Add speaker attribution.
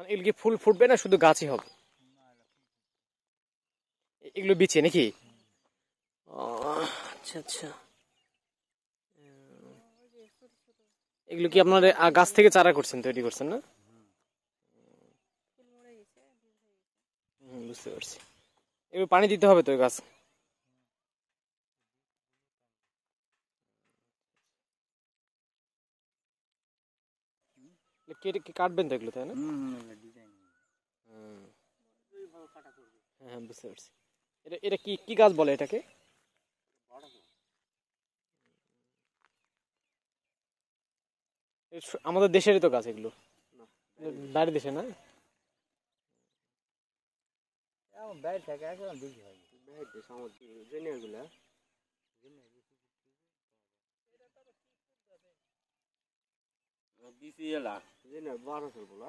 Speaker 1: মানে এগুলো কি ফুল ফুটবে না শুধু গাছই হবে? এগুলো বিচে নাকি? আচ্ছা আচ্ছা। এগুলো কি আপনার গাছ থেকে চারা করছেন, তৈরি করছেন না? বুঝতে পারছি। এগুলো পানি দিতে হবে তো গাছ? কেটে কাটবেন তো এগুলো, তাই না? হুম। হ্যাঁ হ্যাঁ, বুঝতে পারছি। এটা এটা কি কি গাছ বলে এটাকে? আমাদের দেশেরই তো গাছ এগুলো, বাইরের দেশে না?
Speaker 2: বাইরে থেকে একদম বেশি হয়, বাইরে দেশ আমাদের জেনেগুলা বিসি এলা জেনে 1200 বলা